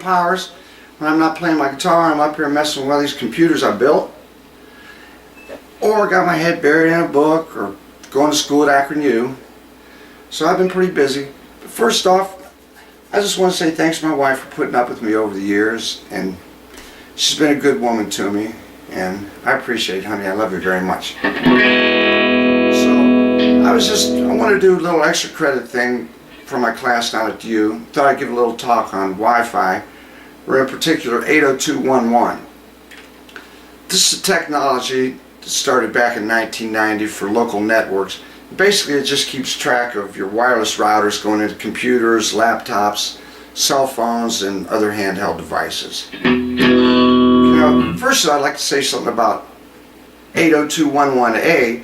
Powers. When I'm not playing my guitar, I'm up here messing with one of these computers I built. Or got my head buried in a book, or going to school at Akron U. So I've been pretty busy. But first off, I just want to say thanks to my wife for putting up with me over the years, and she's been a good woman to me, and I appreciate it, honey. I love you very much. So I want to do a little extra credit thing for my class down at U. Thought I'd give a little talk on Wi-Fi, or in particular 802.11. This is a technology that started back in 1990 for local networks. Basically, it just keeps track of your wireless routers going into computers, laptops, cell phones, and other handheld devices. First of all, I'd like to say something about 802.11a.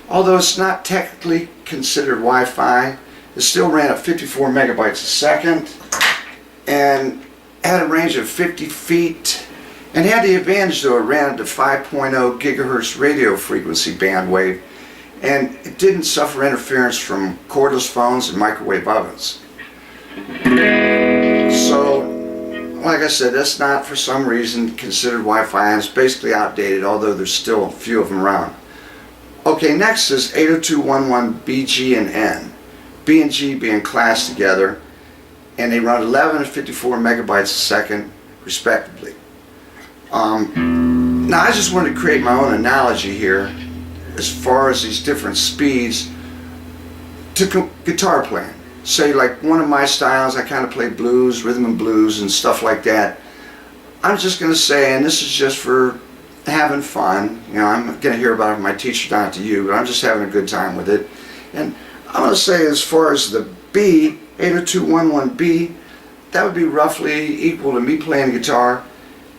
Although it's not technically considered Wi-Fi, it still ran at 54 megabytes a second and had a range of 50 feet, and had the advantage, though, it ran at the 5.0 gigahertz radio frequency bandwidth, and it didn't suffer interference from cordless phones and microwave ovens. So, like I said, that's not for some reason considered Wi-Fi, and it's basically outdated, although there's still a few of them around. Okay, next is 802.11b, G, and N. B and G being classed together, and they run 11 and 54 megabytes a second, respectively. Now, I just wanted to create my own analogy here as far as these different speeds to guitar playing. Say, like one of my styles, I kind of play blues, rhythm and blues, and stuff like that. I'm just going to say, and this is just for having fun, I'm going to hear about it from my teacher down at the U, but I'm just having a good time with it. And I'm going to say, as far as the B, 802.11b, that would be roughly equal to me playing guitar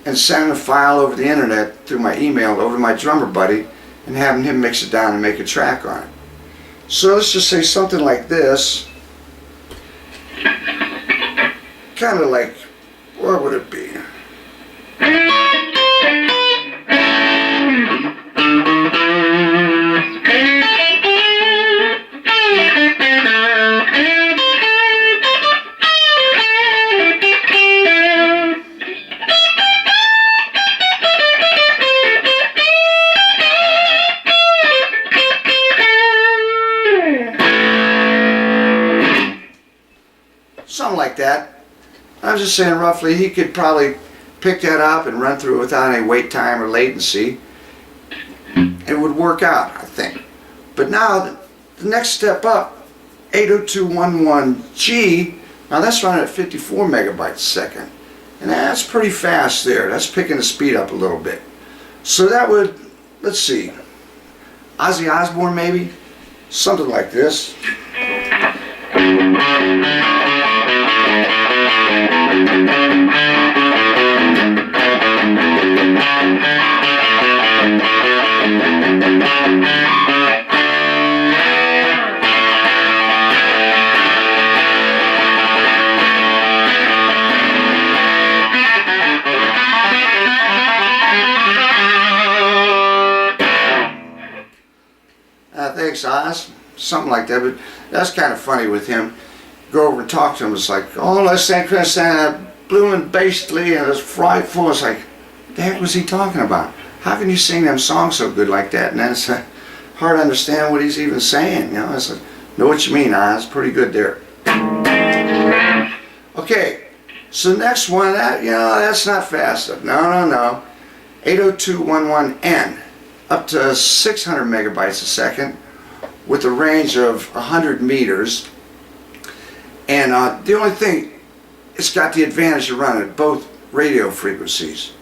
and sending a file over the internet through my email over to my drummer buddy and having him mix it down and make a track on it. So let's just say something like this. Kind of like, what would it be? Something like that. I'm just saying roughly he could probably pick that up and run through it without any wait time or latency. It would work out, I think. But now the next step up, 802.11g, now that's running at 54 megabytes a second. And that's pretty fast there. That's picking the speed up a little bit. So that would, let's see, Ozzy Osbourne maybe? Something like this. Thanks, Oz. Something like that, but that's kind of funny with him. Go over and talk to him, it's like, oh, let's say Chris and blooming basically, and it's frightful. It's like, what the heck was he talking about? How can you sing them songs so good like that? And then it's hard to understand what he's even saying. It's like, know what you mean, Oz. Pretty good there. Okay, so the next one, that's not fast enough. No. 802.11n, up to 600 megabytes a second, with a range of 100 meters. And the only thing, it's got the advantage of running at both radio frequencies,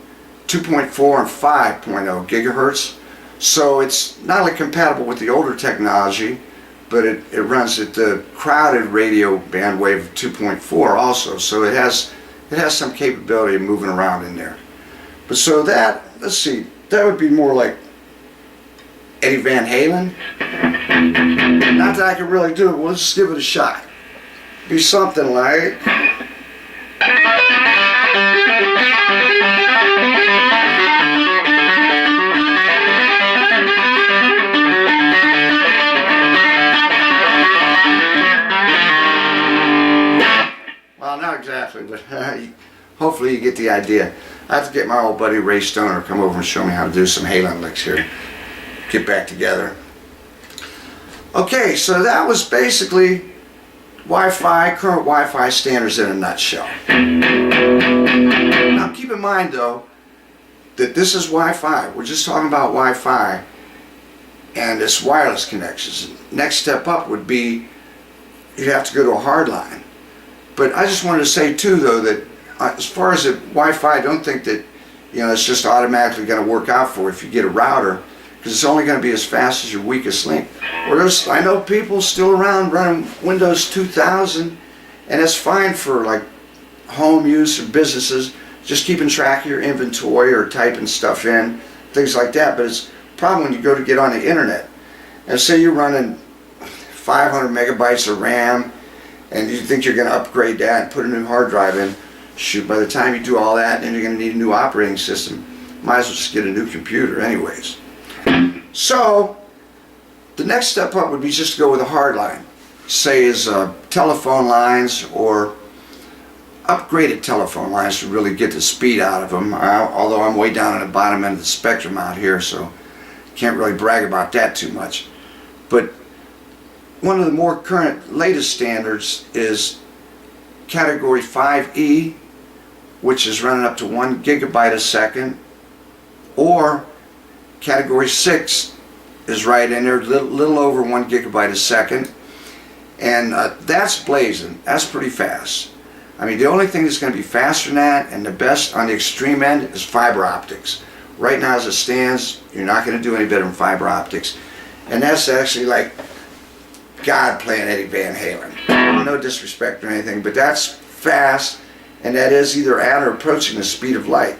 2.4 and 5.0 gigahertz. So it's not only compatible with the older technology, but it runs at the crowded radio bandwidth of 2.4 also. So it has some capability of moving around in there. But so that, let's see, that would be more like Eddie Van Halen. Not that I can really do it, we'll just give it a shot. Be something like... Well, not exactly, but hopefully hopefully you get the idea. I have to get my old buddy Ray Stoner to come over and show me how to do some Halen licks here. Get back together. Okay, so that was basically Wi-Fi, current Wi-Fi standards in a nutshell. Now keep in mind though, that this is Wi-Fi. We're just talking about Wi-Fi and its wireless connections. Next step up would be you'd have to go to a hard line. But I just wanted to say too though that as far as the Wi-Fi, I don't think that it's just automatically going to work out for you if you get a router, because it's only going to be as fast as your weakest link. Or I know people still around running Windows 2000, and it's fine for like home use or businesses, just keeping track of your inventory or typing stuff in, things like that. But it's a problem when you go to get on the internet, and say you're running 500 megabytes of RAM, and you think you're going to upgrade that and put a new hard drive in. Shoot, by the time you do all that, then you're going to need a new operating system. Might as well just get a new computer anyways. So the next step up would be just to go with a hard line. Say is telephone lines or upgraded telephone lines to really get the speed out of them. Although I'm way down on the bottom end of the spectrum out here, so can't really brag about that too much. But one of the more current latest standards is category 5E, which is running up to 1 gigabyte a second, or category 6 is right in there, little over 1 gigabyte a second, and that's blazing. That's pretty fast. I mean, the only thing that's going to be faster than that, and the best on the extreme end, is fiber optics. Right now as it stands, you're not going to do any better than fiber optics, and that's actually like God playing Eddie Van Halen. No disrespect or anything, but that's fast, and that is either at or approaching the speed of light.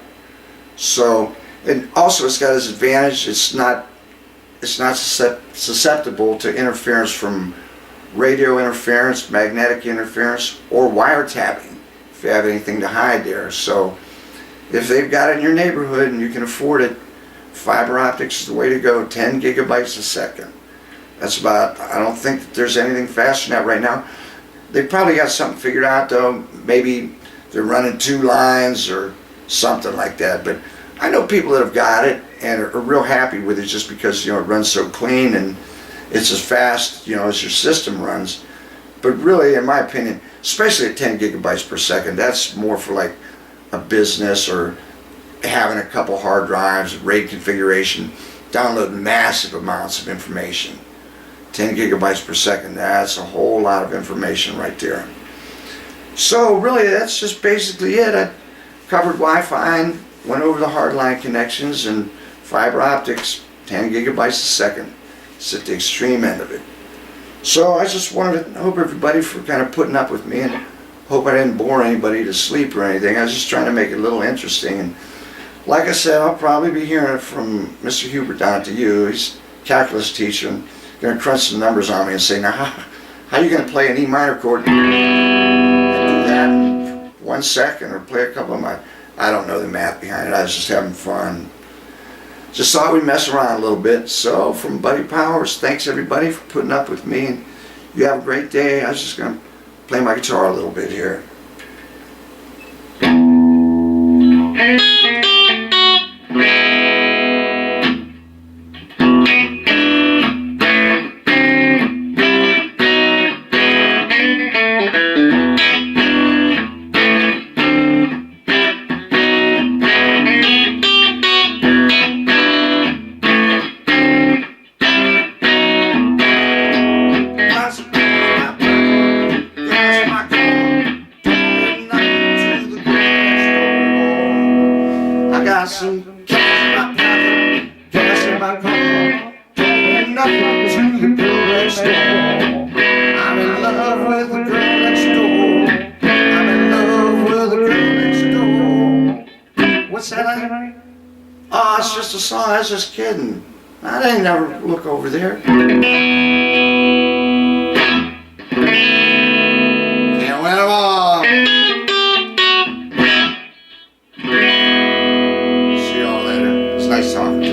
So, and also it's got its advantage. It's not susceptible to interference from radio interference, magnetic interference, or wiretapping if you have anything to hide there. So if they've got it in your neighborhood and you can afford it, fiber optics is the way to go. 10 gigabytes a second. That's about, I don't think that there's anything faster than that right now. They've probably got something figured out though. Maybe they're running 2 lines or something like that. But I know people that have got it and are real happy with it just because it runs so clean and it's as fast as your system runs. But really, in my opinion, especially at 10 gigabytes per second, that's more for like a business or having a couple hard drives, RAID configuration, downloading massive amounts of information. 10 gigabytes per second, that's a whole lot of information right there. So really, that's just basically it. I covered Wi-Fi and went over the hardline connections, and fiber optics, 10 gigabytes a second. It's at the extreme end of it. So I just wanted to hope everybody for kind of putting up with me, and hope I didn't bore anybody to sleep or anything. I was just trying to make it a little interesting. And like I said, I'll probably be hearing it from Mr. Hubert down to you. He's a calculus teacher and going to crunch some numbers on me and say, now how are you going to play an E minor chord and do that in 1 second, or play a couple of my, I don't know the math behind it. I was just having fun. Just thought we'd mess around a little bit. So from Buddy Powers, thanks everybody for putting up with me, and you have a great day. I was just going to play my guitar a little bit here. Got some cash in my pocket, gas in my car, don't nothing to the girl next door. I'm in love with the girl next door. I'm in love with the girl next door. What's that, honey? Oh, it's just a song. I was just kidding. I didn't never look over there. Can't win them all. Nice talking to you.